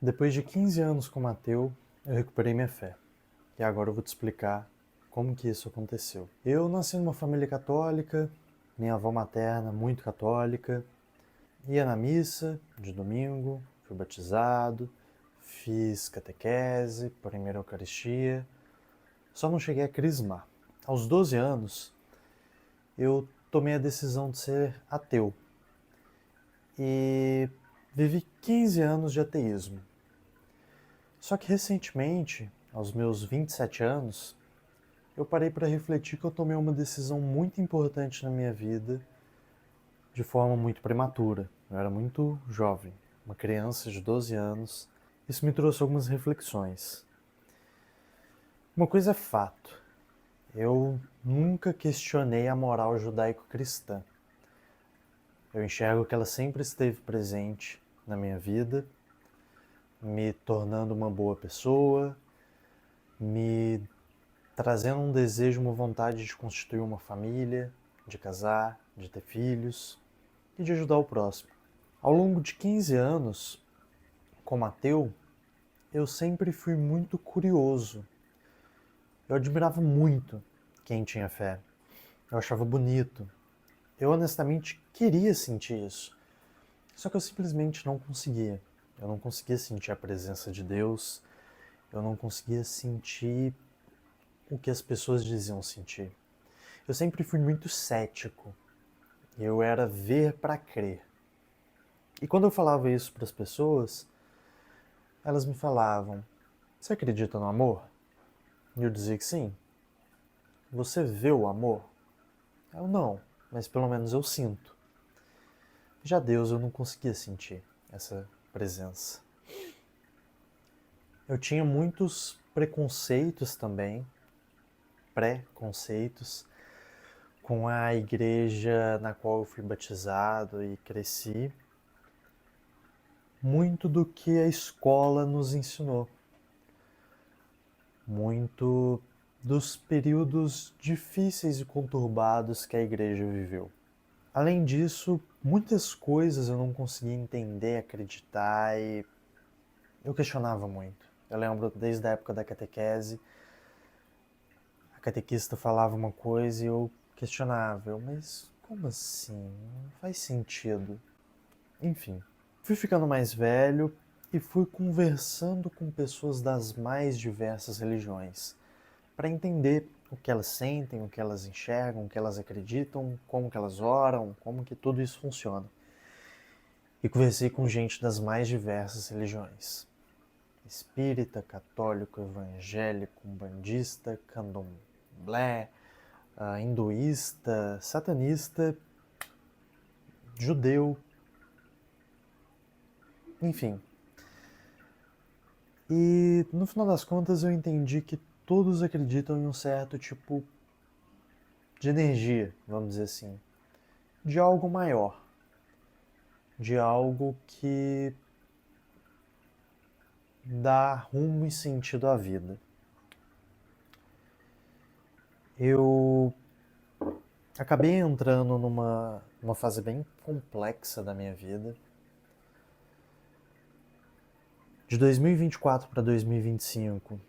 Depois de 15 anos como ateu, eu recuperei minha fé. E agora eu vou te explicar como que isso aconteceu. Eu nasci numa família católica, minha avó materna muito católica, ia na missa de domingo, fui batizado, fiz catequese, primeira Eucaristia, só não cheguei a crismar. Aos 12 anos, eu tomei a decisão de ser ateu e vivi 15 anos de ateísmo. Só que recentemente, aos meus 27 anos, eu parei para refletir que eu tomei uma decisão muito importante na minha vida de forma muito prematura. Eu era muito jovem, uma criança de 12 anos. Isso me trouxe algumas reflexões. Uma coisa é fato, eu nunca questionei a moral judaico-cristã. Eu enxergo que ela sempre esteve presente na minha vida, me tornando uma boa pessoa, me trazendo um desejo, uma vontade de constituir uma família, de casar, de ter filhos e de ajudar o próximo. Ao longo de 15 anos, como ateu, eu sempre fui muito curioso. Eu admirava muito quem tinha fé. Eu achava bonito. Eu honestamente queria sentir isso. Só que eu simplesmente não conseguia. Eu não conseguia sentir a presença de Deus. Eu não conseguia sentir o que as pessoas diziam sentir. Eu sempre fui muito cético. Eu era ver para crer. E quando eu falava isso para as pessoas, elas me falavam: "Você acredita no amor?" E eu dizia que sim. "Você vê o amor?" Eu não, mas pelo menos eu sinto. Já Deus eu não conseguia sentir essa presença. Eu tinha muitos preconceitos também, pré-conceitos, com a igreja na qual eu fui batizado e cresci. Muito do que a escola nos ensinou. Muito dos períodos difíceis e conturbados que a igreja viveu. Além disso, muitas coisas eu não conseguia entender, acreditar e eu questionava muito. Eu lembro desde a época da catequese, a catequista falava uma coisa e eu questionava, mas como assim? Não faz sentido. Enfim, fui ficando mais velho e fui conversando com pessoas das mais diversas religiões para entender o que elas sentem, o que elas enxergam, o que elas acreditam, como que elas oram, como que tudo isso funciona. E conversei com gente das mais diversas religiões. Espírita, católico, evangélico, umbandista, candomblé, hinduísta, satanista, judeu, enfim. E no final das contas eu entendi que todos acreditam em um certo tipo de energia, vamos dizer assim, de algo maior, de algo que dá rumo e sentido à vida. Eu acabei entrando numa fase bem complexa da minha vida. De 2024 para 2025,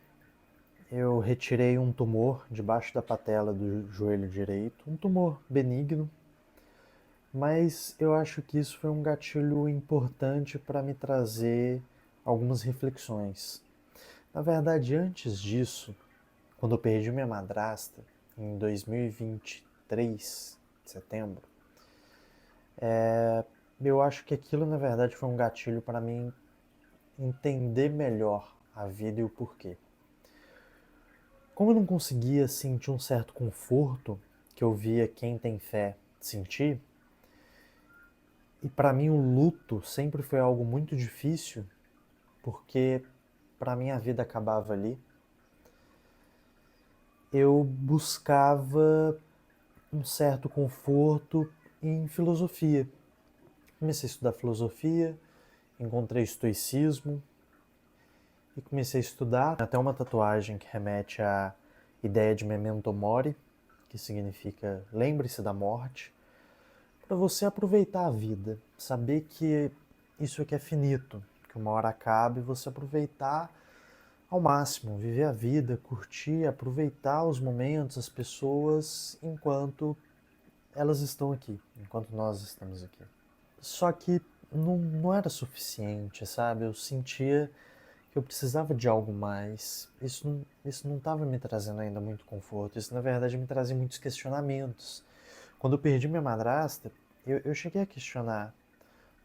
eu retirei um tumor debaixo da patela do joelho direito, um tumor benigno, mas eu acho que isso foi um gatilho importante para me trazer algumas reflexões. Na verdade, antes disso, quando eu perdi minha madrasta, em 2023, setembro, eu acho que aquilo na verdade foi um gatilho para mim entender melhor a vida e o porquê. Como eu não conseguia sentir um certo conforto que eu via quem tem fé sentir, e para mim o luto sempre foi algo muito difícil, porque para mim a vida acabava ali, eu buscava um certo conforto em filosofia. Comecei a estudar filosofia, encontrei estoicismo e comecei a estudar até uma tatuagem que remete à ideia de memento mori, que significa lembre-se da morte, para você aproveitar a vida, saber que isso aqui é finito, que uma hora acaba e você aproveitar ao máximo, viver a vida, curtir, aproveitar os momentos, as pessoas, enquanto elas estão aqui, enquanto nós estamos aqui. Só que não era suficiente, sabe? Eu sentia que eu precisava de algo mais. Isso não estava me trazendo ainda muito conforto. Isso, na verdade, me trazia muitos questionamentos. Quando eu perdi minha madrasta, eu cheguei a questionar.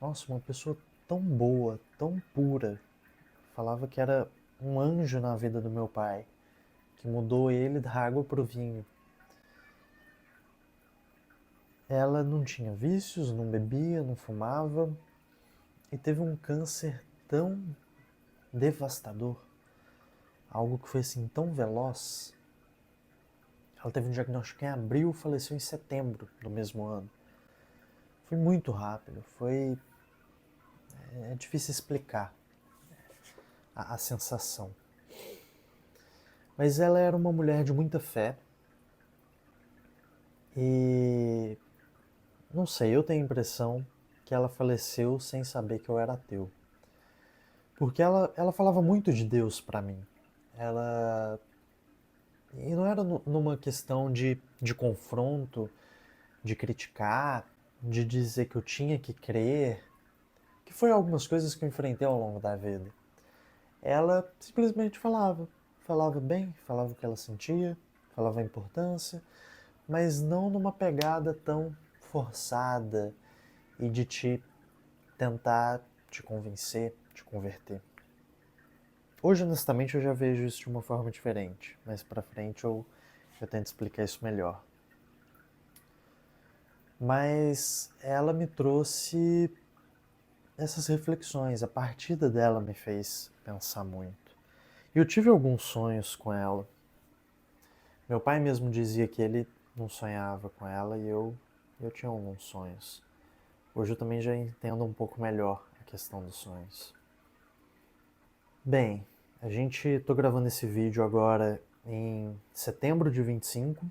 Nossa, uma pessoa tão boa, tão pura. Falava que era um anjo na vida do meu pai, que mudou ele da água para o vinho. Ela não tinha vícios, não bebia, não fumava e teve um câncer tão devastador, algo que foi assim tão veloz. Ela teve um diagnóstico em abril, faleceu em setembro do mesmo ano. Foi muito rápido, é difícil explicar a sensação. Mas ela era uma mulher de muita fé e não sei, eu tenho a impressão que ela faleceu sem saber que eu era ateu. Porque ela falava muito de Deus para mim. Ela E não era numa questão de confronto, de criticar, de dizer que eu tinha que crer, que foi algumas coisas que eu enfrentei ao longo da vida. Ela simplesmente falava bem, falava o que ela sentia, falava a importância, mas não numa pegada tão forçada e de te tentar te convencer, te converter. Hoje, honestamente, eu já vejo isso de uma forma diferente, mas pra frente eu tento explicar isso melhor. Mas ela me trouxe essas reflexões, a partida dela me fez pensar muito. E eu tive alguns sonhos com ela. Meu pai mesmo dizia que ele não sonhava com ela e eu tinha alguns sonhos. Hoje eu também já entendo um pouco melhor a questão dos sonhos. Bem, tô gravando esse vídeo agora em setembro de 25.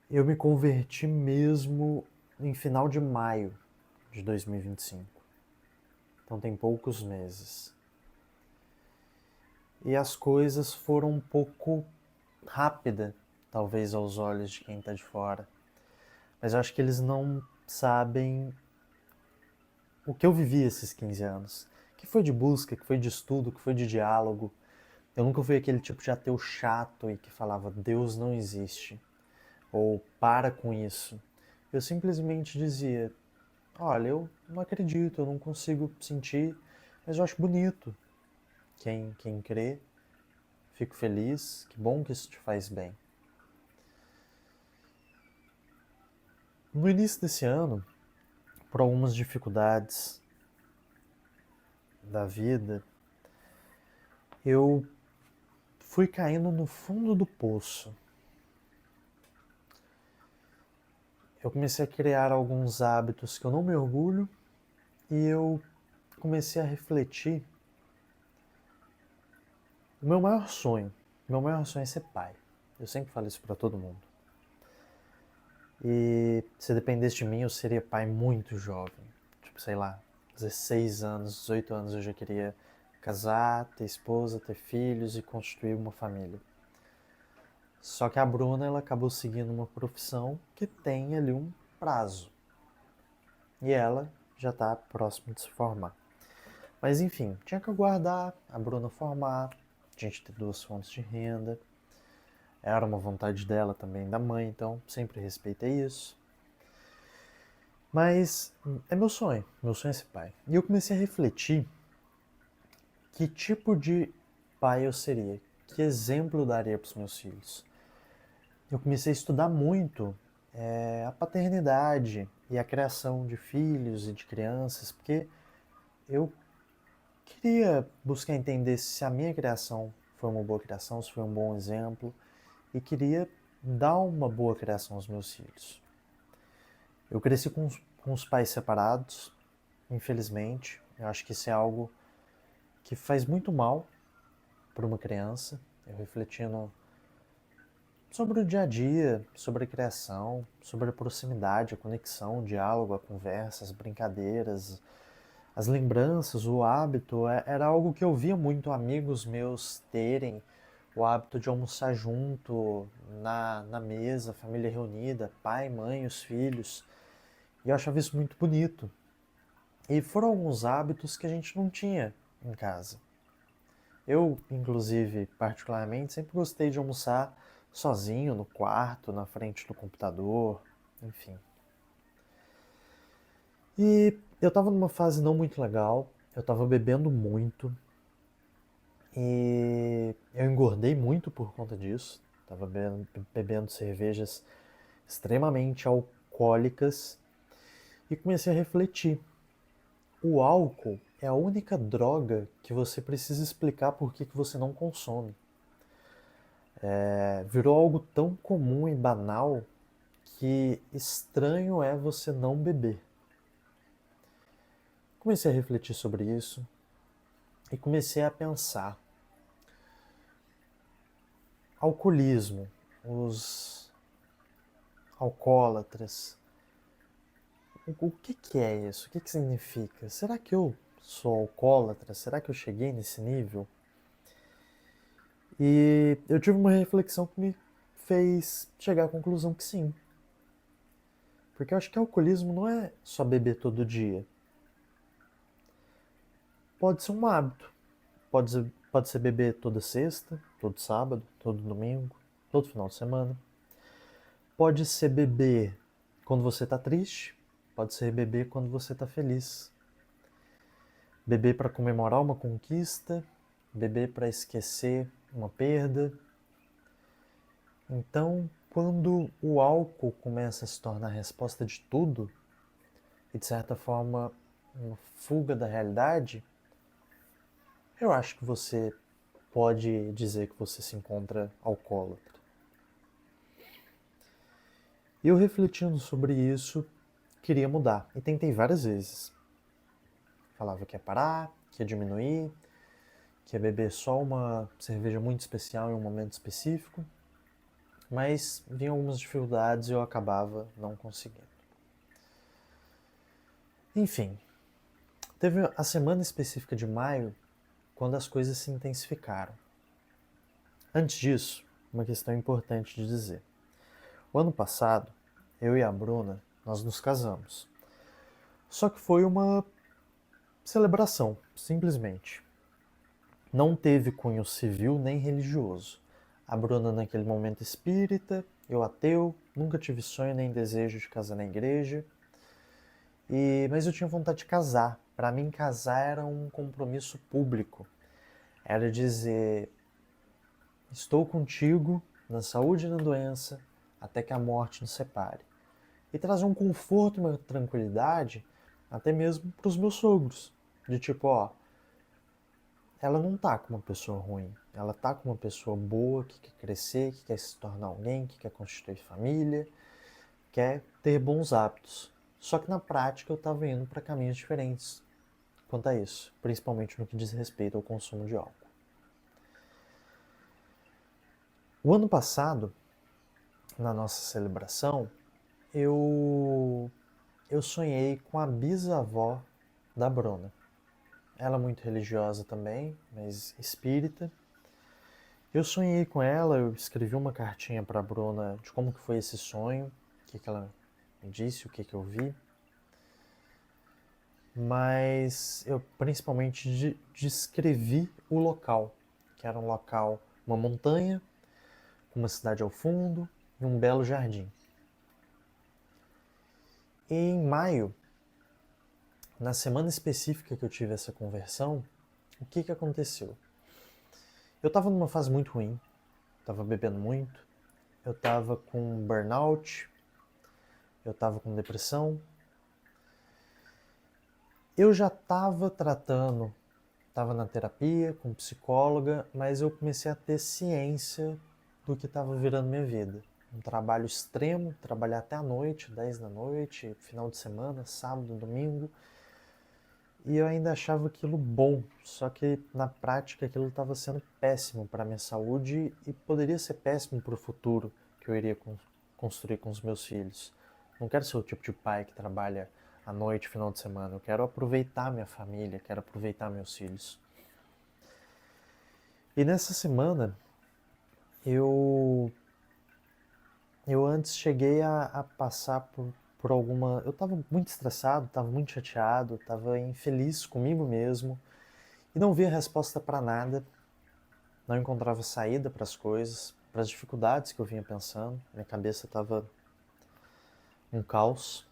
Eu me converti mesmo em final de maio de 2025. Então tem poucos meses. E as coisas foram um pouco rápida, talvez aos olhos de quem está de fora. Mas eu acho que eles não sabem o que eu vivi esses 15 anos. Que foi de busca, que foi de estudo, que foi de diálogo. Eu nunca fui aquele tipo de ateu chato e que falava Deus não existe. Ou para com isso. Eu simplesmente dizia, olha, eu não acredito, eu não consigo sentir, mas eu acho bonito. Quem crê, fico feliz, que bom que isso te faz bem. No início desse ano, por algumas dificuldades da vida, eu fui caindo no fundo do poço. Eu comecei a criar alguns hábitos que eu não me orgulho e eu comecei a refletir. O meu maior sonho é ser pai. Eu sempre falo isso para todo mundo. E se dependesse de mim, eu seria pai muito jovem. Tipo, sei lá, 16 anos, 18 anos eu já queria casar, ter esposa, ter filhos e construir uma família. Só que a Bruna, ela acabou seguindo uma profissão que tem ali um prazo. E ela já está próxima de se formar. Mas enfim, tinha que aguardar a Bruna formar, a gente ter 2 fontes de renda. Era uma vontade dela também, da mãe, então sempre respeitei isso. Mas é meu sonho é ser pai. E eu comecei a refletir que tipo de pai eu seria, que exemplo eu daria para os meus filhos. Eu comecei a estudar muito a paternidade e a criação de filhos e de crianças, porque eu queria buscar entender se a minha criação foi uma boa criação, se foi um bom exemplo, e queria dar uma boa criação aos meus filhos. Eu cresci com os pais separados, infelizmente. Eu acho que isso é algo que faz muito mal para uma criança. Eu refletindo sobre o dia a dia, sobre a criação, sobre a proximidade, a conexão, o diálogo, a conversa, as brincadeiras, As lembranças, o hábito, era algo que eu via muito amigos meus terem, o hábito de almoçar junto, na mesa, família reunida, pai, mãe, os filhos. E eu achava isso muito bonito. E foram alguns hábitos que a gente não tinha em casa. Eu, inclusive, particularmente, sempre gostei de almoçar sozinho, no quarto, na frente do computador, enfim. E eu tava numa fase não muito legal, eu tava bebendo muito, e eu engordei muito por conta disso. Tava bebendo cervejas extremamente alcoólicas e comecei a refletir. O álcool é a única droga que você precisa explicar por que você não consome. Virou algo tão comum e banal que estranho é você não beber. Comecei a refletir sobre isso e comecei a pensar. Alcoolismo, os alcoólatras, o que é isso? O que significa? Será que eu sou alcoólatra? Será que eu cheguei nesse nível? E eu tive uma reflexão que me fez chegar à conclusão que sim. Porque eu acho que alcoolismo não é só beber todo dia. Pode ser um hábito. Pode ser beber toda sexta, todo sábado, todo domingo, todo final de semana. Pode ser beber quando você está triste. Pode ser beber quando você está feliz. Beber para comemorar uma conquista. Beber para esquecer uma perda. Então, quando o álcool começa a se tornar a resposta de tudo, e de certa forma uma fuga da realidade, eu acho que você pode dizer que você se encontra alcoólatra. E eu refletindo sobre isso, queria mudar. E tentei várias vezes. Falava que ia parar, que ia diminuir, que ia beber só uma cerveja muito especial em um momento específico. Mas vinham algumas dificuldades e eu acabava não conseguindo. Enfim, teve a semana específica de maio quando as coisas se intensificaram. Antes disso, uma questão importante de dizer. O ano passado, eu e a Bruna, nós nos casamos. Só que foi uma celebração, simplesmente. Não teve cunho civil nem religioso. A Bruna naquele momento espírita, eu ateu, nunca tive sonho nem desejo de casar na igreja. Mas eu tinha vontade de casar. Para mim, casar era um compromisso público. Era dizer, estou contigo na saúde e na doença, até que a morte nos separe. E trazer um conforto e uma tranquilidade até mesmo para os meus sogros. De tipo, ó, ela não tá com uma pessoa ruim. Ela tá com uma pessoa boa, que quer crescer, que quer se tornar alguém, que quer constituir família, quer ter bons hábitos. Só que na prática eu estava indo para caminhos diferentes quanto a isso, principalmente no que diz respeito ao consumo de álcool. O ano passado, na nossa celebração, eu sonhei com a bisavó da Bruna. Ela é muito religiosa também, mas espírita. Eu sonhei com ela, eu escrevi uma cartinha para a Bruna de como que foi esse sonho, o que ela me disse, o que eu vi. Mas eu principalmente descrevi o local, que era um local, uma montanha, com uma cidade ao fundo e um belo jardim. E em maio, na semana específica que eu tive essa conversão, o que aconteceu? Eu estava numa fase muito ruim, estava bebendo muito, eu estava com burnout, eu estava com depressão. Eu já estava tratando, estava na terapia, com psicóloga, mas eu comecei a ter ciência do que estava virando minha vida. Um trabalho extremo, trabalhar até a noite, 10 da noite, final de semana, sábado, domingo. E eu ainda achava aquilo bom, só que na prática aquilo estava sendo péssimo para a minha saúde e poderia ser péssimo para o futuro que eu iria construir com os meus filhos. Não quero ser o tipo de pai que trabalha à noite, final de semana. Eu quero aproveitar minha família, quero aproveitar meus filhos. E nessa semana, eu antes cheguei a passar por alguma... Eu estava muito estressado, estava muito chateado, estava infeliz comigo mesmo e não via resposta para nada, não encontrava saída para as coisas, para as dificuldades que eu vinha pensando. Minha cabeça estava um caos.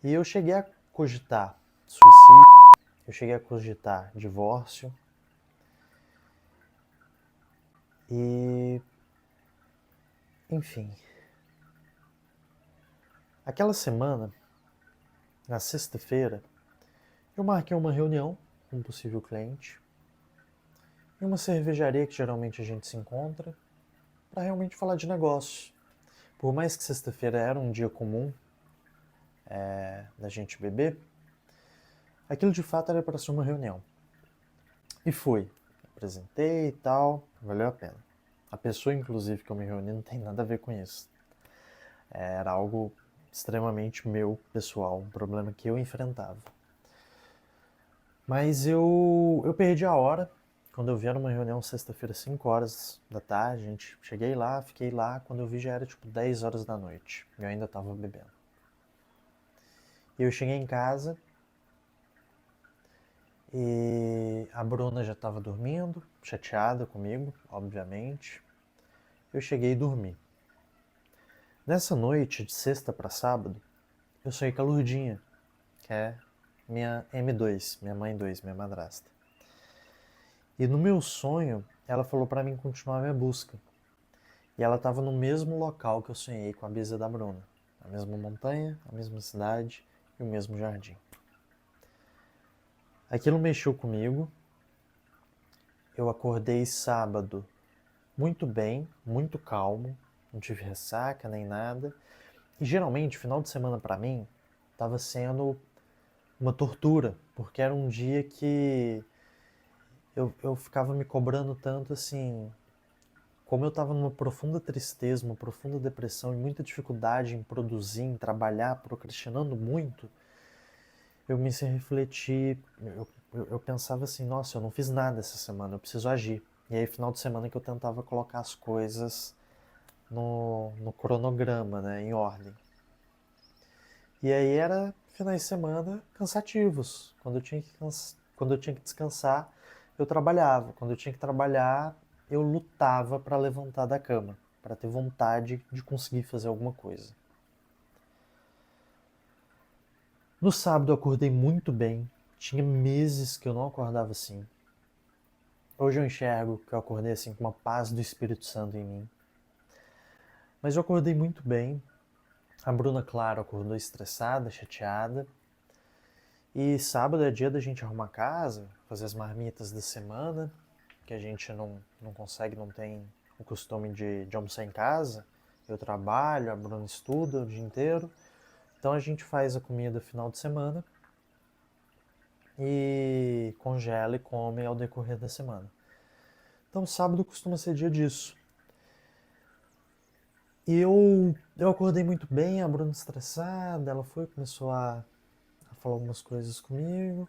E eu cheguei a cogitar suicídio, eu cheguei a cogitar divórcio. E, enfim, aquela semana, na sexta-feira, eu marquei uma reunião com um possível cliente em uma cervejaria que geralmente a gente se encontra para realmente falar de negócio. Por mais que sexta-feira era um dia comum da gente beber, aquilo de fato era para ser uma reunião. E fui. Apresentei e tal, valeu a pena. A pessoa, inclusive, que eu me reuni não tem nada a ver com isso. Era algo extremamente meu, pessoal, um problema que eu enfrentava. Mas eu perdi a hora. Quando eu vi, era uma reunião sexta-feira, 5 horas da tarde, gente. Cheguei lá, fiquei lá. Quando eu vi, já era tipo 10 horas da noite. E eu ainda tava bebendo. E eu cheguei em casa e a Bruna já estava dormindo, chateada comigo, obviamente. Eu cheguei e dormi. Nessa noite, de sexta para sábado, eu sonhei com a Lourdinha, que é minha M2, minha mãe 2, minha madrasta. E no meu sonho, ela falou para mim continuar minha busca. E ela estava no mesmo local que eu sonhei com a Bisa da Bruna. A mesma montanha, a mesma cidade e o mesmo jardim. Aquilo mexeu comigo. Eu acordei sábado muito bem, muito calmo. Não tive ressaca nem nada. E geralmente, final de semana para mim, estava sendo uma tortura. Porque era um dia que eu ficava me cobrando tanto assim... Como eu estava numa profunda tristeza, uma profunda depressão e muita dificuldade em produzir, em trabalhar, procrastinando muito, eu comecei a refletir, eu pensava assim, nossa, eu não fiz nada essa semana, eu preciso agir. E aí, final de semana que eu tentava colocar as coisas no cronograma, né, em ordem. E aí era finais de semana cansativos. Quando eu tinha que descansar, eu trabalhava. Quando eu tinha que trabalhar, eu lutava para levantar da cama, para ter vontade de conseguir fazer alguma coisa. No sábado eu acordei muito bem. Tinha meses que eu não acordava assim. Hoje eu enxergo que eu acordei assim com uma paz do Espírito Santo em mim. Mas eu acordei muito bem. A Bruna, claro, acordou estressada, chateada. E sábado é dia da gente arrumar casa, fazer as marmitas da semana, que a gente não consegue, não tem o costume de almoçar em casa. Eu trabalho, a Bruna estuda o dia inteiro. Então a gente faz a comida final de semana e congela e come ao decorrer da semana. Então sábado costuma ser dia disso. E eu acordei muito bem, a Bruna estressada, ela começou a falar algumas coisas comigo.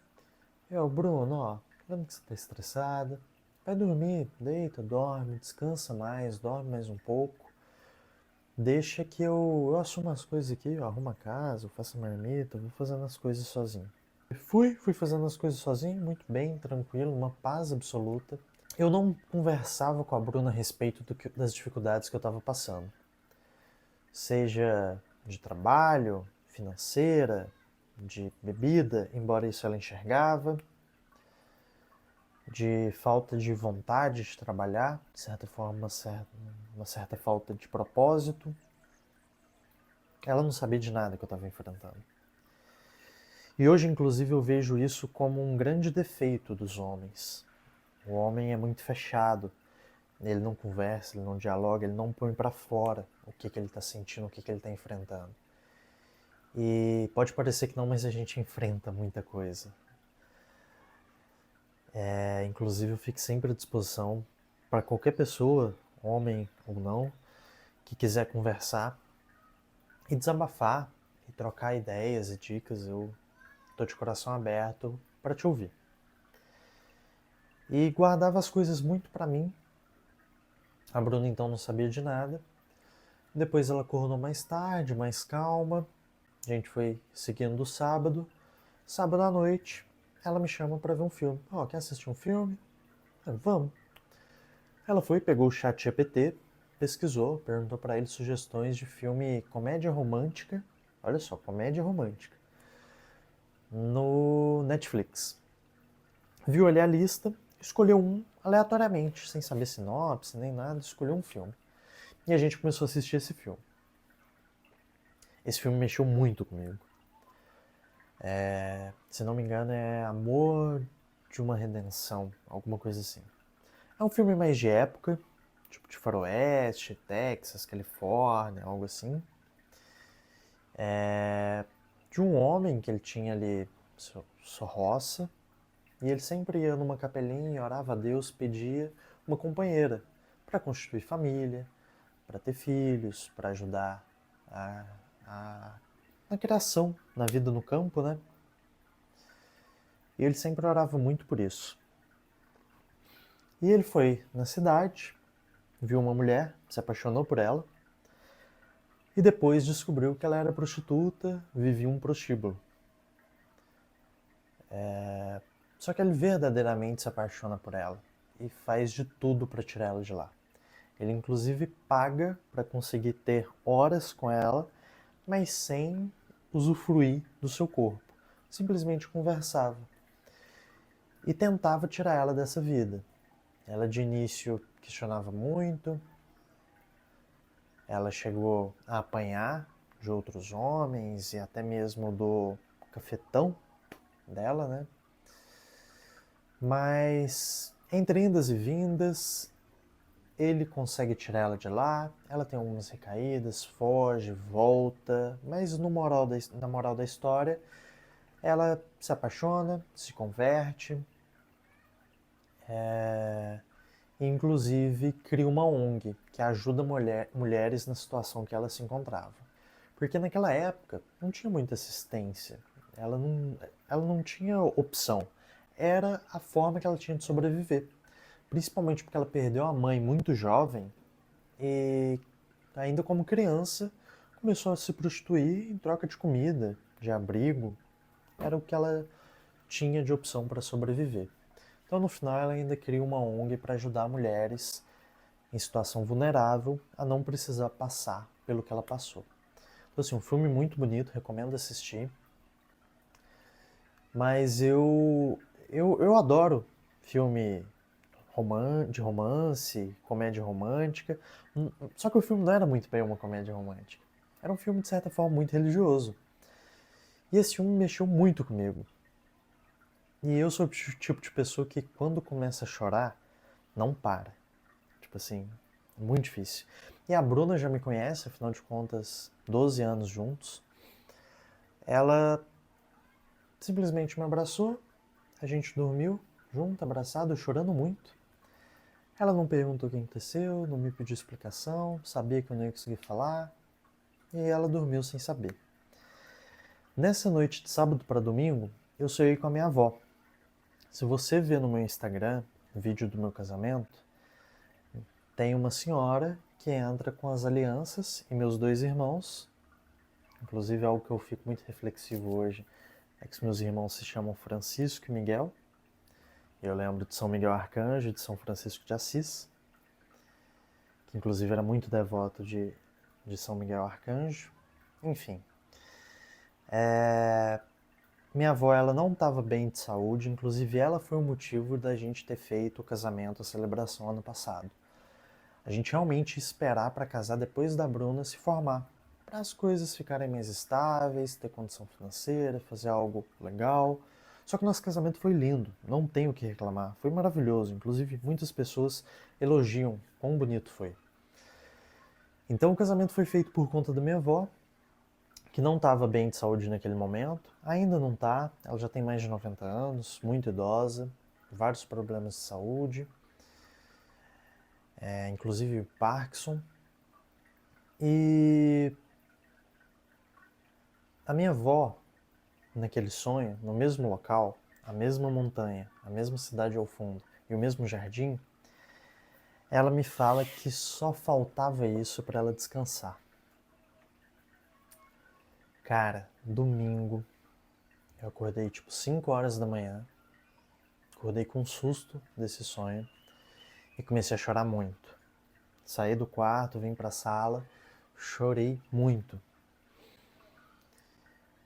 Bruno, ó, vendo que você tá estressada, vai dormir, deita, dorme, descansa mais, dorme mais um pouco. Deixa que eu assumo as coisas aqui, eu arrumo a casa, eu faço a marmita, eu vou fazendo as coisas sozinho. Fui fazendo as coisas sozinho, muito bem, tranquilo, uma paz absoluta. Eu não conversava com a Bruna a respeito das dificuldades que eu estava passando. Seja de trabalho, financeira, de bebida, embora isso ela enxergava, de falta de vontade de trabalhar, de certa forma, uma certa falta de propósito. Ela não sabia de nada que eu estava enfrentando. E hoje, inclusive, eu vejo isso como um grande defeito dos homens. O homem é muito fechado, ele não conversa, ele não dialoga, ele não põe para fora o que ele está sentindo, o que ele está enfrentando. E pode parecer que não, mas a gente enfrenta muita coisa. Inclusive, eu fico sempre à disposição para qualquer pessoa, homem ou não, que quiser conversar e desabafar e trocar ideias e dicas. Eu tô de coração aberto para te ouvir. E guardava as coisas muito para mim. A Bruna então não sabia de nada. Depois ela acordou mais tarde, mais calma. A gente foi seguindo o sábado. Sábado à noite, ela me chama para ver um filme. Quer assistir um filme? Vamos. Ela foi, pegou o chat GPT, pesquisou, perguntou para ele sugestões de filme comédia romântica. Olha só, comédia romântica. No Netflix. Viu ali a lista, escolheu um aleatoriamente, sem saber sinopse nem nada, escolheu um filme. E a gente começou a assistir esse filme. Esse filme mexeu muito comigo. Se não me engano, é Amor de uma Redenção, alguma coisa assim. É um filme mais de época, tipo de faroeste, Texas, Califórnia, algo assim. De um homem que ele tinha ali sua roça, e ele sempre ia numa capelinha, orava a Deus, pedia uma companheira para constituir família, para ter filhos, para ajudar na criação, na vida no campo, né? E ele sempre orava muito por isso. E ele foi na cidade, viu uma mulher, se apaixonou por ela, e depois descobriu que ela era prostituta, vivia um prostíbulo. Só que ele verdadeiramente se apaixona por ela e faz de tudo para tirar ela de lá. Ele inclusive paga para conseguir ter horas com ela, mas sem usufruir do seu corpo. Simplesmente conversava e tentava tirar ela dessa vida. Ela de início questionava muito, ela chegou a apanhar de outros homens e até mesmo do cafetão dela, né? Mas entre indas e vindas, ele consegue tirar ela de lá, ela tem algumas recaídas, foge, volta, mas na moral da história, ela se apaixona, se converte, e inclusive cria uma ONG que ajuda mulheres na situação que ela se encontrava. Porque naquela época não tinha muita assistência, ela não tinha opção. Era a forma que ela tinha de sobreviver. Principalmente porque ela perdeu a mãe muito jovem e, ainda como criança, começou a se prostituir em troca de comida, de abrigo. Era o que ela tinha de opção para sobreviver. Então, no final, ela ainda cria uma ONG para ajudar mulheres em situação vulnerável a não precisar passar pelo que ela passou. Então, assim, um filme muito bonito, recomendo assistir. Mas eu adoro filme de romance, comédia romântica. Só que o filme não era muito bem uma comédia romântica. Era um filme, de certa forma, muito religioso. E esse filme mexeu muito comigo. E eu sou o tipo de pessoa que, quando começa a chorar, não para. Tipo assim, é muito difícil. E a Bruna já me conhece, afinal de contas, 12 anos juntos. Ela simplesmente me abraçou, a gente dormiu junto, abraçado, chorando muito. Ela não perguntou o que aconteceu, não me pediu explicação, sabia que eu não ia conseguir falar, e ela dormiu sem saber. Nessa noite de sábado para domingo, eu sonhei com a minha avó. Se você ver no meu Instagram, vídeo do meu casamento, tem uma senhora que entra com as alianças e meus dois irmãos. Inclusive, algo que eu fico muito reflexivo hoje é que os meus irmãos se chamam Francisco e Miguel. Eu lembro de São Miguel Arcanjo e de São Francisco de Assis, que inclusive era muito devoto de São Miguel Arcanjo. Enfim. Minha avó, ela não estava bem de saúde, inclusive ela foi o motivo da gente ter feito o casamento, a celebração ano passado. A gente realmente ia esperar para casar depois da Bruna se formar, para as coisas ficarem mais estáveis, ter condição financeira, fazer algo legal. Só que o nosso casamento foi lindo, não tenho o que reclamar, foi maravilhoso, inclusive muitas pessoas elogiam quão bonito foi. Então o casamento foi feito por conta da minha avó, que não estava bem de saúde naquele momento, ainda não está, ela já tem mais de 90 anos, muito idosa, vários problemas de saúde, inclusive Parkinson. E A minha avó, naquele sonho, no mesmo local, a mesma montanha, a mesma cidade ao fundo e o mesmo jardim, ela me fala que só faltava isso para ela descansar. Cara, domingo, eu acordei tipo 5 horas da manhã, acordei com um susto desse sonho e comecei a chorar muito. Saí do quarto, vim para a sala, chorei muito.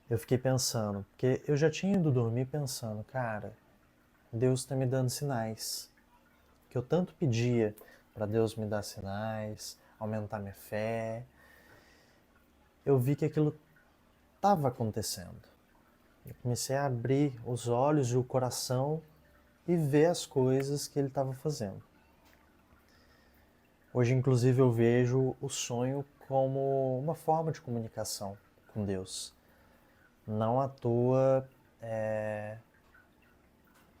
Eu fiquei pensando, porque eu já tinha ido dormir pensando, cara, Deus está me dando sinais. Que eu tanto pedia para Deus me dar sinais, aumentar minha fé. Eu vi que aquilo estava acontecendo. Eu comecei a abrir os olhos e o coração e ver as coisas que ele estava fazendo. Hoje, inclusive, eu vejo o sonho como uma forma de comunicação com Deus. Não à toa,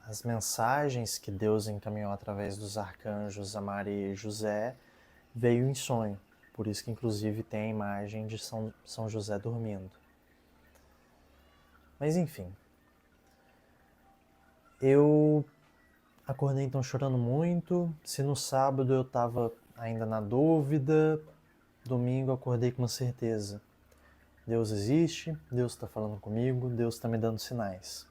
as mensagens que Deus encaminhou através dos arcanjos a Maria e José veio em sonho. Por isso que, inclusive, tem a imagem de São José dormindo. Mas, enfim. Eu acordei, então, chorando muito. Se no sábado eu estava ainda na dúvida, domingo eu acordei com uma certeza. Deus existe, Deus está falando comigo, Deus está me dando sinais.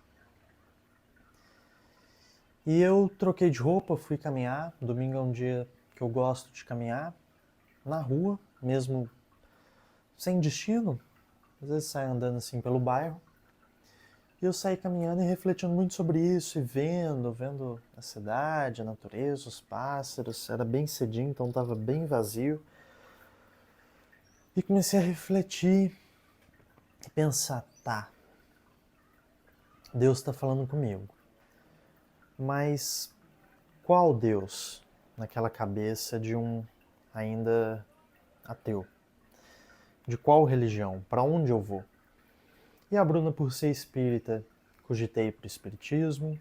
E eu troquei de roupa, fui caminhar. Domingo é um dia que eu gosto de caminhar na rua, mesmo sem destino. Às vezes saio andando assim pelo bairro. E eu saí caminhando e refletindo muito sobre isso e vendo a cidade, a natureza, os pássaros. Era bem cedinho, então estava bem vazio. E comecei a refletir e pensar, tá, Deus está falando comigo. Mas qual Deus naquela cabeça de um ainda ateu? De qual religião? Para onde eu vou? E a Bruna, por ser espírita, cogitei para o espiritismo.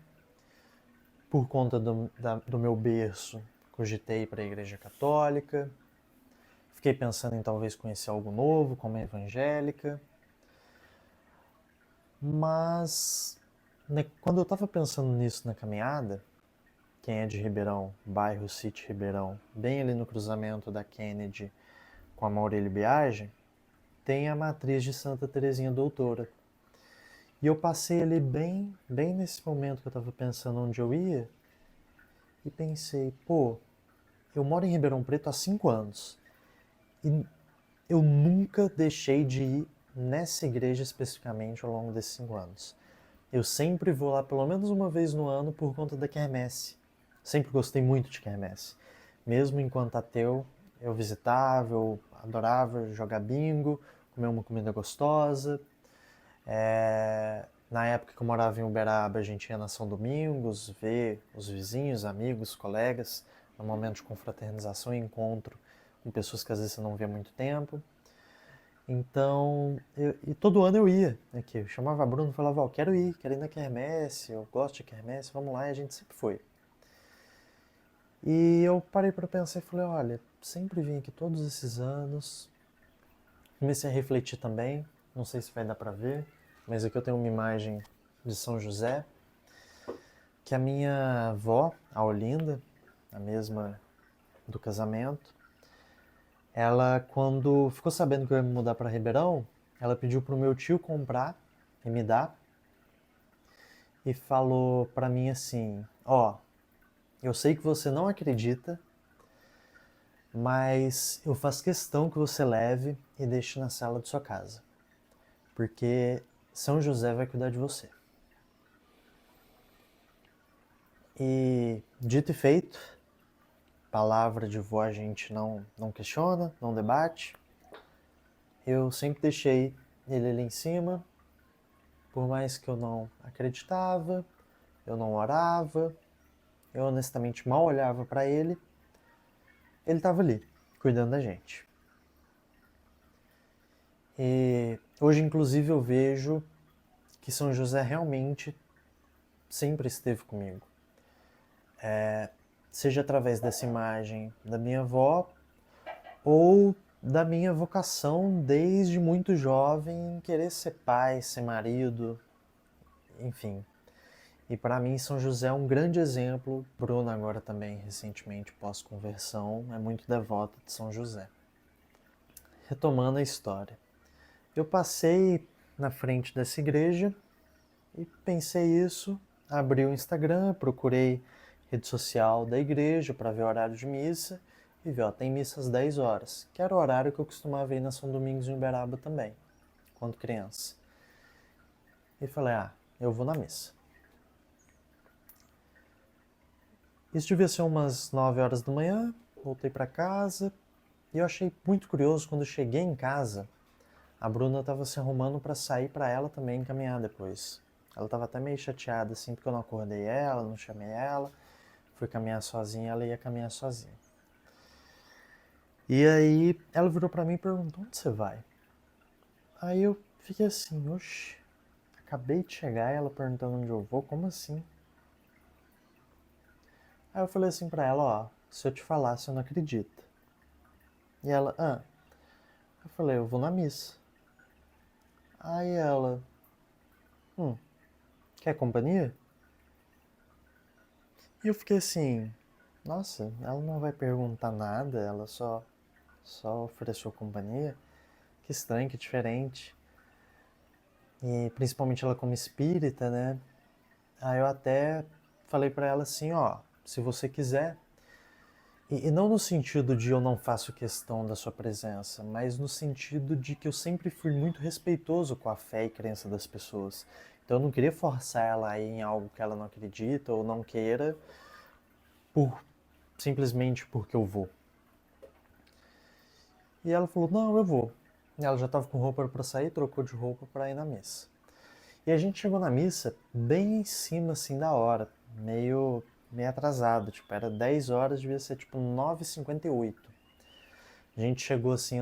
Por conta do meu berço, cogitei para a Igreja Católica. Fiquei pensando em talvez conhecer algo novo, como a evangélica. Mas quando eu estava pensando nisso na caminhada, quem é de Ribeirão, bairro City Ribeirão, bem ali no cruzamento da Kennedy com a Maurílio Biagi, tem a matriz de Santa Teresinha Doutora. E eu passei ali bem nesse momento que eu estava pensando onde eu ia, e pensei, pô, eu moro em Ribeirão Preto há 5 anos. E eu nunca deixei de ir nessa igreja especificamente ao longo desses 5 anos. Eu sempre vou lá pelo menos uma vez no ano por conta da quermesse. Sempre gostei muito de quermesse. Mesmo enquanto ateu, eu visitava, eu adorava jogar bingo, comer uma comida gostosa. Na época que eu morava em Uberaba, a gente ia na São Domingos, ver os vizinhos, amigos, colegas, no momento de confraternização e encontro com pessoas que às vezes você não vê há muito tempo. Então, e todo ano eu ia aqui. Eu chamava a Bruno e falava, quero ir na quermesse, eu gosto de quermesse, vamos lá, e a gente sempre foi. E eu parei para pensar e falei, olha, sempre vim aqui todos esses anos. Comecei a refletir também, não sei se vai dar para ver, mas aqui eu tenho uma imagem de São José, que a minha avó, a Olinda, a mesma do casamento, ela, quando ficou sabendo que eu ia me mudar para Ribeirão, ela pediu pro meu tio comprar e me dar, e falou para mim assim, eu sei que você não acredita, mas eu faço questão que você leve e deixe na sala de sua casa, porque São José vai cuidar de você. E dito e feito, palavra de vó a gente não questiona, não debate. Eu sempre deixei ele ali em cima, por mais que eu não acreditava, eu não orava, eu honestamente mal olhava para ele estava ali, cuidando da gente. E hoje, inclusive, eu vejo que São José realmente sempre esteve comigo. Seja através dessa imagem da minha avó, ou da minha vocação desde muito jovem, em querer ser pai, ser marido, enfim. E para mim São José é um grande exemplo. Bruna agora também, recentemente, pós-conversão, é muito devota de São José. Retomando a história. Eu passei na frente dessa igreja e pensei isso, abri o Instagram, procurei rede social da igreja para ver o horário de missa e vi, ó, tem missa às 10 horas, que era o horário que eu costumava ir na São Domingos em Uberaba também, quando criança. E falei, eu vou na missa. Isso devia ser umas 9 horas da manhã, voltei para casa e eu achei muito curioso quando eu cheguei em casa, a Bruna estava se arrumando para sair para ela também caminhar depois. Ela estava até meio chateada assim, porque eu não acordei ela, não chamei ela, fui caminhar sozinha, ela ia caminhar sozinha. E aí ela virou para mim e perguntou, onde você vai? Aí eu fiquei assim, oxe, acabei de chegar e ela perguntando onde eu vou, como assim? Aí eu falei assim pra ela, ó, se eu te falar, você não acredita. E ela, eu falei, eu vou na missa. Aí ela, quer companhia? E eu fiquei assim, nossa, ela não vai perguntar nada, ela só ofereceu companhia. Que estranho, que diferente. E principalmente ela como espírita, né? Aí eu até falei pra ela assim, ó, se você quiser, e não no sentido de eu não faço questão da sua presença, mas no sentido de que eu sempre fui muito respeitoso com a fé e crença das pessoas. Então eu não queria forçar ela a ir em algo que ela não acredita ou não queira, simplesmente porque eu vou. E ela falou, não, eu vou. E ela já estava com roupa para sair, trocou de roupa para ir na missa. E a gente chegou na missa bem em cima assim da hora, meio atrasado, tipo, era 10 horas, devia ser tipo 9h58. A gente chegou assim,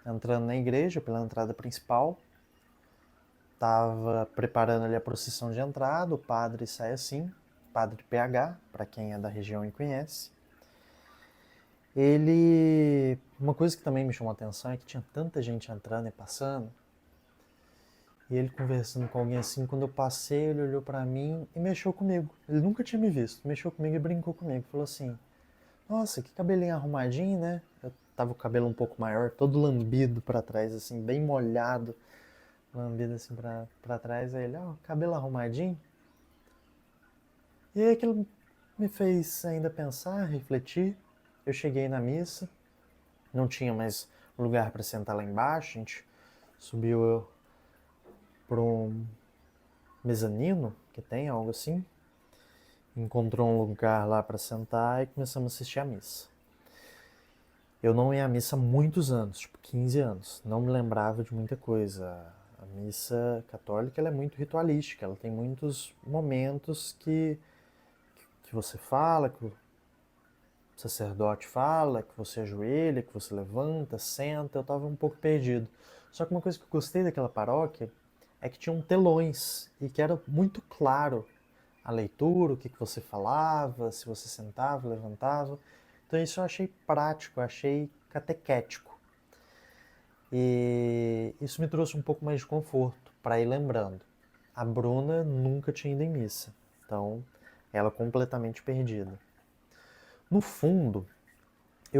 entrando na igreja pela entrada principal, tava preparando ali a procissão de entrada, o padre sai assim, padre PH, para quem é da região e conhece. Uma coisa que também me chamou a atenção é que tinha tanta gente entrando e passando, e ele conversando com alguém assim, quando eu passei, ele olhou pra mim e mexeu comigo. Ele nunca tinha me visto, mexeu comigo e brincou comigo. Falou assim, nossa, que cabelinho arrumadinho, né? Eu tava com o cabelo um pouco maior, todo lambido pra trás, assim, bem molhado, lambido assim pra trás. Aí ele, cabelo arrumadinho. E aí aquilo me fez ainda pensar, refletir. Eu cheguei na missa, não tinha mais lugar pra sentar lá embaixo, a gente subiu para um mezanino, que tem algo assim, encontrou um lugar lá para sentar e começamos a assistir a missa. Eu não ia à missa há muitos anos, tipo 15 anos, não me lembrava de muita coisa. A missa católica ela é muito ritualística, ela tem muitos momentos que você fala, que o sacerdote fala, que você ajoelha, que você levanta, senta. Eu estava um pouco perdido. Só que uma coisa que eu gostei daquela paróquia é que tinham telões e que era muito claro a leitura, o que você falava, se você sentava, levantava. Então isso eu achei prático, eu achei catequético. E isso me trouxe um pouco mais de conforto para ir lembrando. A Bruna nunca tinha ido em missa, então ela completamente perdida. No fundo,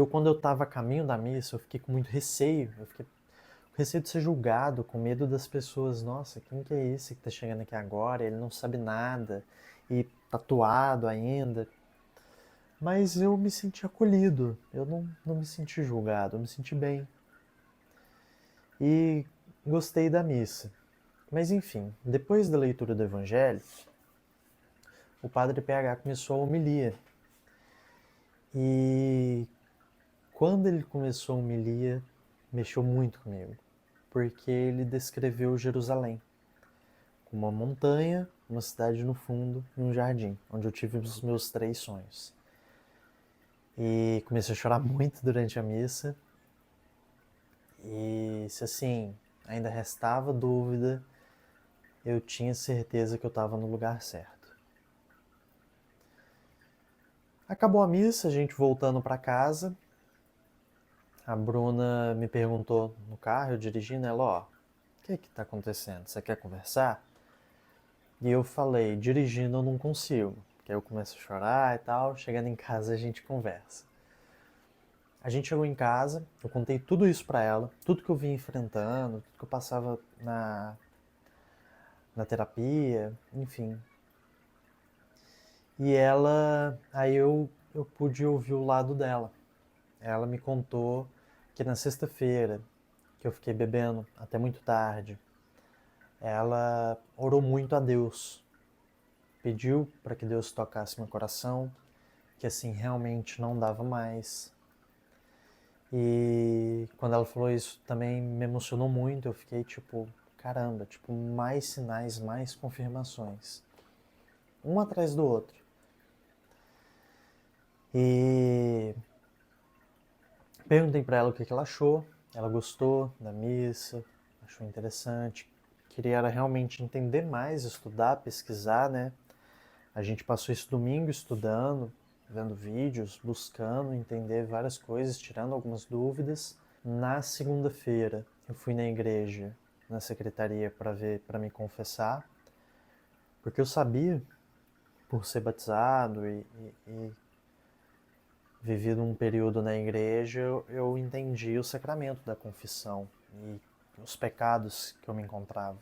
quando eu estava a caminho da missa, eu fiquei com muito receio. Eu fiquei com receio de ser julgado, com medo das pessoas. Nossa, quem que é esse que está chegando aqui agora? Ele não sabe nada. E tatuado ainda. Mas eu me senti acolhido. Eu não me senti julgado. Eu me senti bem. E gostei da missa. Mas enfim, depois da leitura do Evangelho, o padre PH começou a homilia. E quando ele começou a homilia, mexeu muito comigo, porque ele descreveu Jerusalém como uma montanha, uma cidade no fundo e um jardim, onde eu tive os meus 3 sonhos. E comecei a chorar muito durante a missa. E se assim, ainda restava dúvida, eu tinha certeza que eu estava no lugar certo. Acabou a missa, a gente voltando para casa. a Bruna me perguntou no carro, eu dirigindo, ela, ó, o que tá acontecendo? Você quer conversar? E eu falei, dirigindo eu não consigo, porque aí eu começo a chorar e tal, chegando em casa a gente conversa. A gente chegou em casa, eu contei tudo isso pra ela, tudo que eu vim enfrentando, tudo que eu passava na terapia, enfim. E ela, aí eu pude ouvir o lado dela. Ela me contou que na sexta-feira, que eu fiquei bebendo até muito tarde, ela orou muito a Deus, pediu para que Deus tocasse meu coração, que assim realmente não dava mais. E quando ela falou isso também me emocionou muito, eu fiquei tipo, caramba, tipo mais sinais, mais confirmações, um atrás do outro. E perguntei para ela o que ela achou, ela gostou da missa, achou interessante, queria era realmente entender mais, estudar, pesquisar, né? A gente passou esse domingo estudando, vendo vídeos, buscando entender várias coisas, tirando algumas dúvidas. Na segunda-feira, eu fui na igreja, na secretaria, para me confessar, porque eu sabia, por ser batizado e vivido um período na igreja, eu entendi o sacramento da confissão e os pecados que eu me encontrava.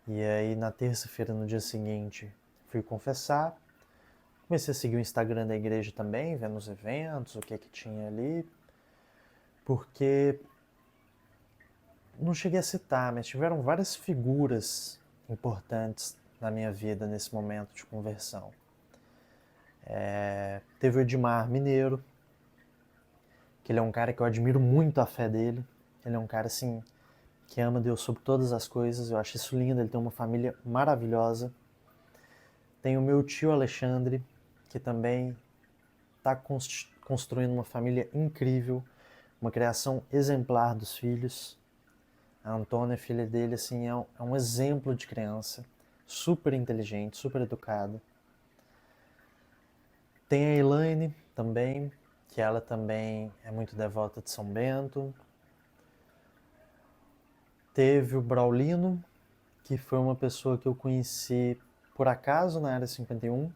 E aí, na terça-feira, no dia seguinte, fui confessar. Comecei a seguir o Instagram da igreja também, vendo os eventos, o que é que tinha ali, porque não cheguei a citar, mas tiveram várias figuras importantes na minha vida nesse momento de conversão. Teve o Edmar Mineiro, que ele é um cara que eu admiro muito a fé dele. Ele é um cara assim que ama Deus sobre todas as coisas. Eu acho isso lindo, ele tem uma família maravilhosa. Tem o meu tio Alexandre, que também está construindo uma família incrível, uma criação exemplar dos filhos. A Antônia, filha dele, assim, é um exemplo de criança, super inteligente, super educada. Tem a Elaine também, que ela também é muito devota de São Bento. Teve o Braulino, que foi uma pessoa que eu conheci por acaso na Área 51,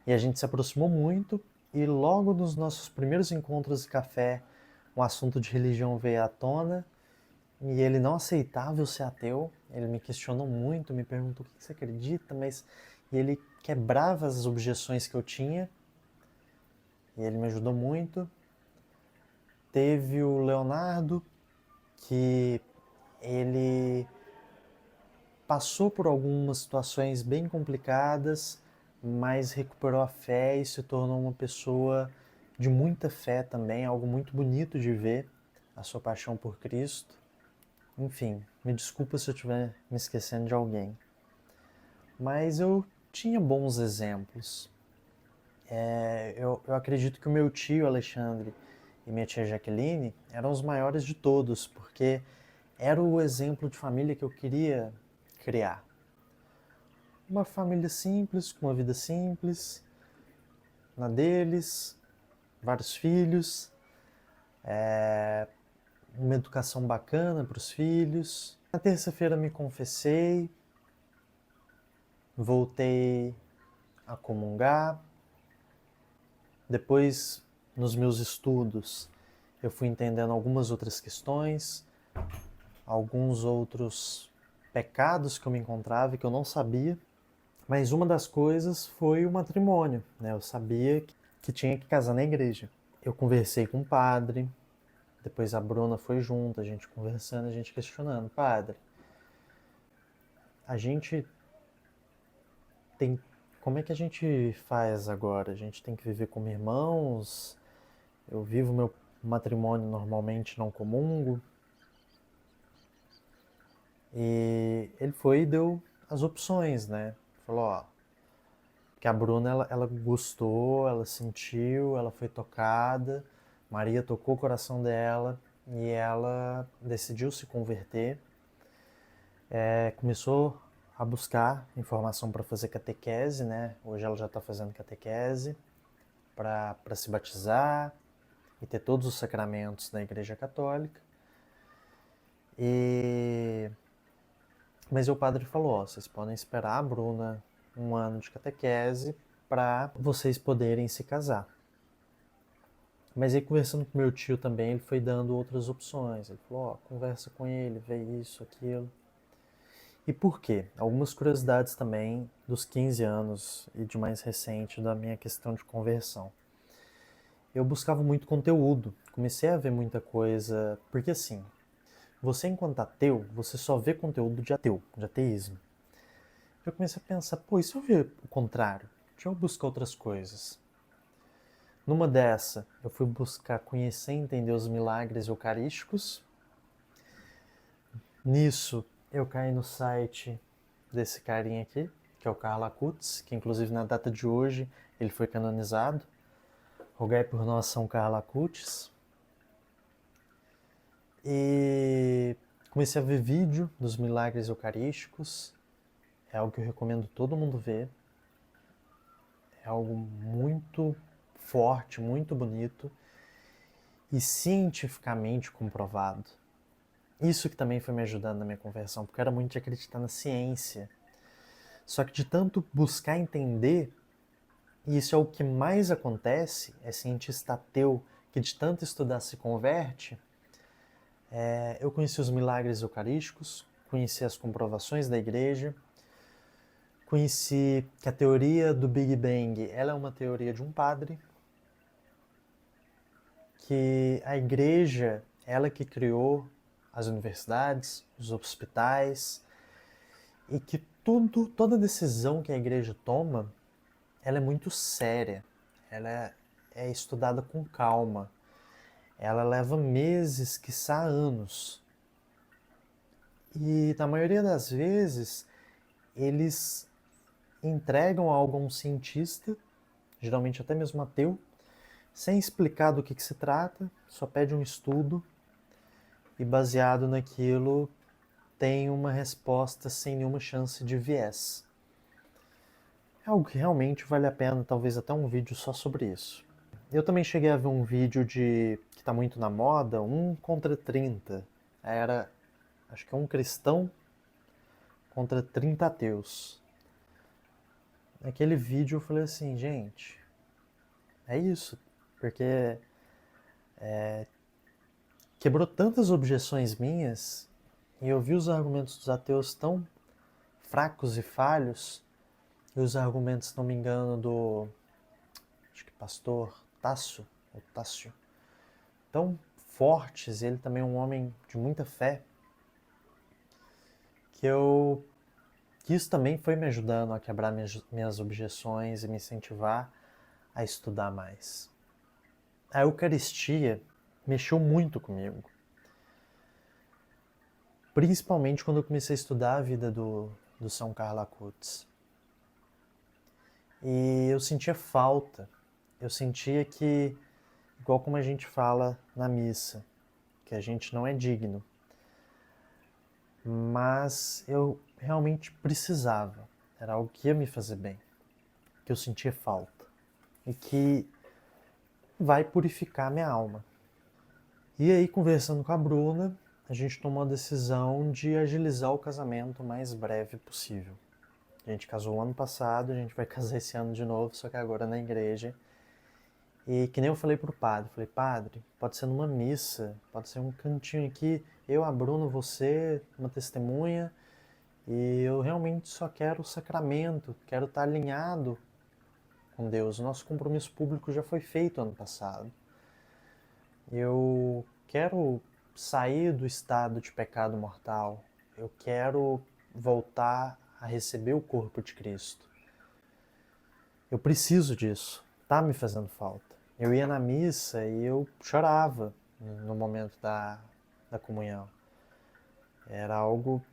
e a gente se aproximou muito, e logo nos nossos primeiros encontros de café, um assunto de religião veio à tona, e ele não aceitava eu ser ateu, ele me questionou muito, me perguntou o que você acredita, mas e ele quebrava as objeções que eu tinha, e ele me ajudou muito. Teve o Leonardo, que ele passou por algumas situações bem complicadas, mas recuperou a fé e se tornou uma pessoa de muita fé também, algo muito bonito de ver, a sua paixão por Cristo. Enfim, me desculpa se eu estiver me esquecendo de alguém. Mas eu tinha bons exemplos. Eu acredito que o meu tio Alexandre e minha tia Jaqueline eram os maiores de todos, porque era o exemplo de família que eu queria criar. Uma família simples, com uma vida simples, na deles, vários filhos, uma educação bacana para os filhos. Na terça-feira me confessei, voltei a comungar. Depois, nos meus estudos, eu fui entendendo algumas outras questões, alguns outros pecados que eu me encontrava e que eu não sabia. Mas uma das coisas foi o matrimônio, né? Eu sabia que tinha que casar na igreja. Eu conversei com o padre, depois a Bruna foi junto, a gente conversando, a gente questionando. Padre, a gente tem... Como é que a gente faz agora? A gente tem que viver como irmãos? Eu vivo meu matrimônio normalmente, não comungo. E ele foi e deu as opções, né? Falou, ó, que a Bruna, ela gostou, ela sentiu, ela foi tocada, Maria tocou o coração dela e ela decidiu se converter. Começou a buscar informação para fazer catequese, né? Hoje ela já está fazendo catequese para se batizar. e ter todos os sacramentos da Igreja Católica. Mas o padre falou, ó, vocês podem esperar a Bruna um ano de catequese para vocês poderem se casar. Mas aí, conversando com meu tio também, ele foi dando outras opções. Ele falou, ó, conversa com ele, vê isso, aquilo. E por quê? Algumas curiosidades também dos 15 anos e de mais recente da minha questão de conversão. Eu buscava muito conteúdo, comecei a ver muita coisa, porque assim, você enquanto ateu, você só vê conteúdo de ateu, de ateísmo. Eu comecei a pensar, pô, e se eu ver o contrário? Deixa eu buscar outras coisas. Numa dessa, eu fui buscar conhecer e entender os milagres eucarísticos. Nisso, eu caí no site desse carinha aqui, que é o Karl Acutis, que inclusive na data de hoje ele foi canonizado. Rogai por nós, São Karl Acutis. E comecei a ver vídeo dos milagres eucarísticos. É algo que eu recomendo todo mundo ver. É algo muito forte, muito bonito e cientificamente comprovado. Isso que também foi me ajudando na minha conversão, porque eu era muito de acreditar na ciência. Só que de tanto buscar entender, e isso é o que mais acontece, é cientista ateu que de tanto estudar se converte. Eu conheci os milagres eucarísticos, conheci as comprovações da igreja, conheci que a teoria do Big Bang ela é uma teoria de um padre, que a igreja ela que criou as universidades, os hospitais, e que toda decisão que a igreja toma, ela é muito séria, ela é estudada com calma, ela leva meses, quiçá anos. E na maioria das vezes, eles entregam algo a um cientista, geralmente até mesmo ateu, sem explicar do que se trata, só pede um estudo e baseado naquilo tem uma resposta sem nenhuma chance de viés. É algo que realmente vale a pena, talvez até um vídeo só sobre isso. Eu também cheguei a ver um vídeo que está muito na moda, 1 contra 30. Era, acho que é um cristão contra 30 ateus. Naquele vídeo eu falei assim, gente, é isso, porque quebrou tantas objeções minhas e eu vi os argumentos dos ateus tão fracos e falhos, e os argumentos, se não me engano, acho que pastor Tássio, ou Tássio, tão fortes, ele também é um homem de muita fé, que isso também foi me ajudando a quebrar minhas objeções e me incentivar a estudar mais. A Eucaristia mexeu muito comigo. Principalmente quando eu comecei a estudar a vida do São Carlo Acutis. E eu sentia falta. Eu sentia que, igual como a gente fala na missa, que a gente não é digno. Mas eu realmente precisava. Era algo que ia me fazer bem. Que eu sentia falta. E que vai purificar minha alma. E aí, conversando com a Bruna, a gente tomou a decisão de agilizar o casamento o mais breve possível. A gente casou ano passado, a gente vai casar esse ano de novo, só que agora na igreja. E que nem eu falei pro padre, padre, pode ser numa missa, pode ser um cantinho aqui, eu, a Bruna, você, uma testemunha, e eu realmente só quero o sacramento, quero estar alinhado com Deus. O nosso compromisso público já foi feito ano passado. Eu quero sair do estado de pecado mortal. Eu quero voltar a receber o corpo de Cristo. Eu preciso disso. Tá me fazendo falta. Eu ia na missa e eu chorava no momento da comunhão. Era algo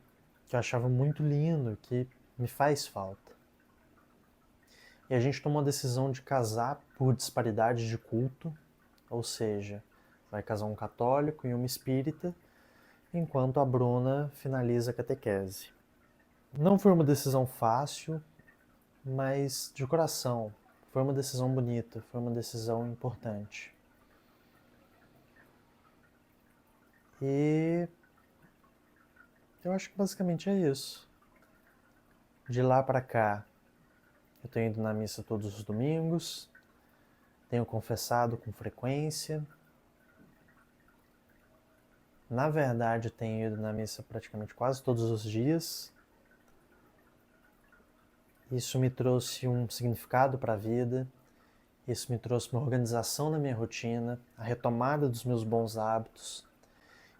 que eu achava muito lindo, que me faz falta. E a gente tomou a decisão de casar por disparidade de culto, ou seja, vai casar um católico e uma espírita, enquanto a Bruna finaliza a catequese. Não foi uma decisão fácil, mas de coração. Foi uma decisão bonita, foi uma decisão importante. E eu acho que basicamente é isso. De lá para cá, eu tenho ido na missa todos os domingos, tenho confessado com frequência. Na verdade, tenho ido na missa praticamente quase todos os dias. Isso me trouxe um significado para a vida, isso me trouxe uma organização na minha rotina, a retomada dos meus bons hábitos.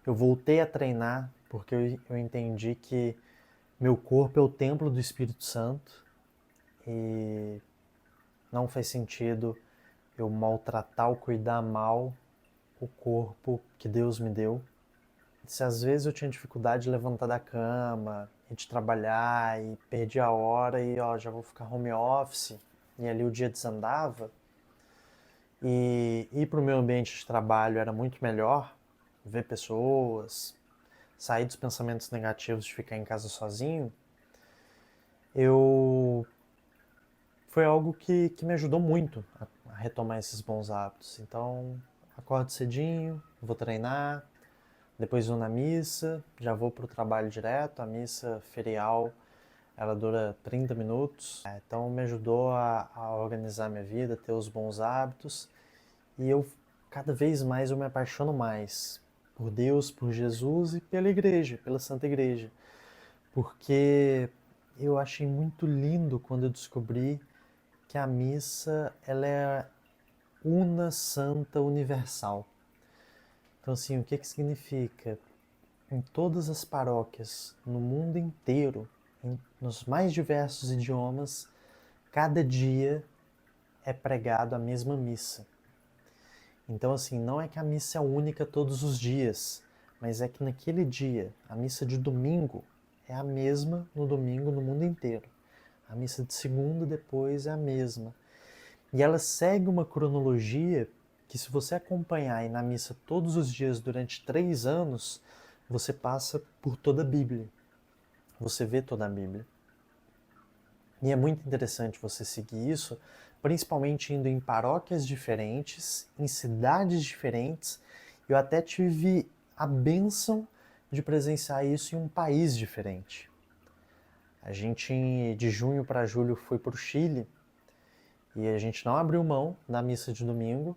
Eu voltei a treinar porque eu entendi que meu corpo é o templo do Espírito Santo e não faz sentido eu maltratar ou cuidar mal o corpo que Deus me deu. Se às vezes eu tinha dificuldade de levantar da cama, e de trabalhar e perdi a hora e já vou ficar home office e ali o dia desandava, e ir para o meu ambiente de trabalho era muito melhor, ver pessoas, sair dos pensamentos negativos de ficar em casa sozinho, foi algo que me ajudou muito a retomar esses bons hábitos. Então, acordo cedinho, vou treinar, depois vou na missa, já vou para o trabalho direto. A missa ferial, ela dura 30 minutos. Então me ajudou a organizar minha vida, ter os bons hábitos. E cada vez mais eu me apaixono mais por Deus, por Jesus e pela igreja, pela Santa Igreja. Porque eu achei muito lindo quando eu descobri que a missa, ela é una, santa, universal. Então assim, o que significa? Em todas as paróquias, no mundo inteiro, nos mais diversos idiomas, cada dia é pregado a mesma missa. Então, assim, não é que a missa é única todos os dias, mas é que naquele dia, a missa de domingo é a mesma no domingo no mundo inteiro. A missa de segunda depois é a mesma. E ela segue uma cronologia que, se você acompanhar aí na missa todos os dias durante 3 anos, você passa por toda a Bíblia. Você vê toda a Bíblia. E é muito interessante você seguir isso, principalmente indo em paróquias diferentes, em cidades diferentes. Eu até tive a bênção de presenciar isso em um país diferente. A gente, de junho para julho, foi para o Chile e a gente não abriu mão da missa de domingo.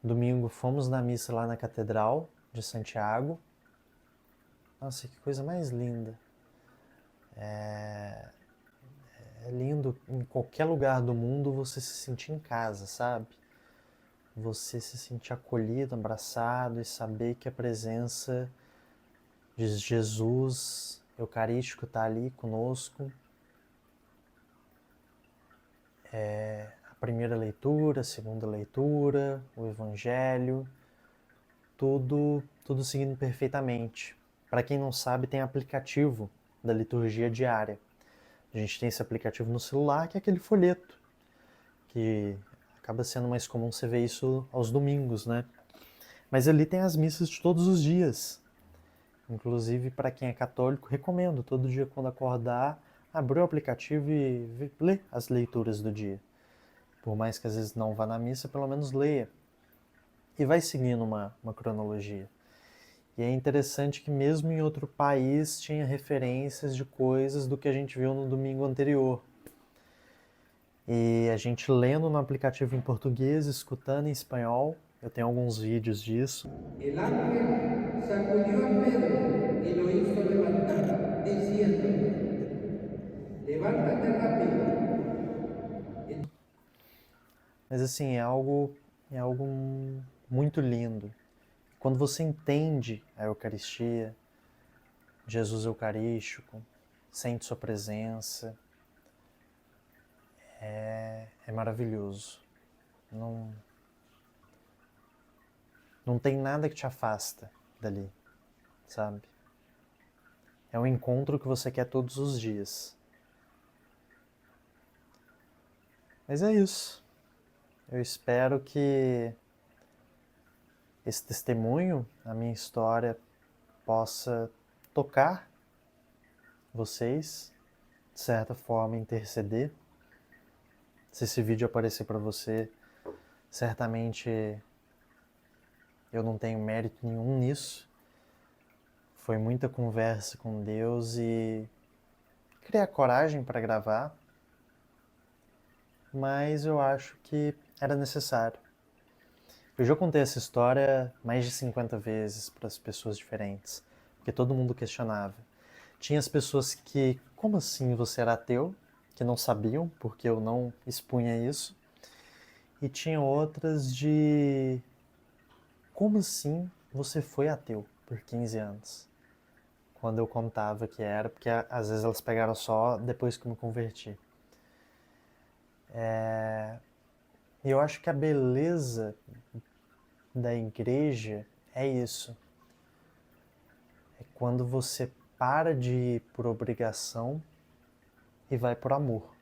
Domingo fomos na missa lá na Catedral de Santiago. Nossa, que coisa mais linda. É lindo em qualquer lugar do mundo você se sentir em casa, sabe? Você se sentir acolhido, abraçado e saber que a presença de Jesus Eucarístico está ali conosco. A primeira leitura, a segunda leitura, o Evangelho, tudo seguindo perfeitamente. Para quem não sabe, tem aplicativo da liturgia diária. A gente tem esse aplicativo no celular, que é aquele folheto, que acaba sendo mais comum você ver isso aos domingos, né? Mas ali tem as missas de todos os dias. Inclusive, para quem é católico, recomendo todo dia quando acordar, abrir o aplicativo e ler as leituras do dia. Por mais que às vezes não vá na missa, pelo menos leia. E vai seguindo uma cronologia. E é interessante que mesmo em outro país tinha referências de coisas do que a gente viu no domingo anterior. E a gente lendo no aplicativo em português, escutando em espanhol, eu tenho alguns vídeos disso. El ángel sacudió a Pedro y lo hizo levantar, diciéndole, levántate rápido. Mas assim, é algo muito lindo. Quando você entende a Eucaristia, Jesus Eucarístico, sente sua presença, é maravilhoso. Não tem nada que te afasta dali, sabe? É um encontro que você quer todos os dias. Mas é isso. Eu espero que esse testemunho, a minha história, possa tocar vocês, de certa forma interceder. Se esse vídeo aparecer para você, certamente eu não tenho mérito nenhum nisso, Foi muita conversa com Deus e criar coragem para gravar, mas eu acho que era necessário. Eu já contei essa história mais de 50 vezes para as pessoas diferentes, porque todo mundo questionava. Tinha as pessoas que, como assim você era ateu? Que não sabiam, porque eu não expunha isso. E tinha outras de, como assim você foi ateu por 15 anos? Quando eu contava que era, porque às vezes elas pegaram só depois que eu me converti. E eu acho que a beleza da igreja é isso. É quando você para de ir por obrigação e vai por amor.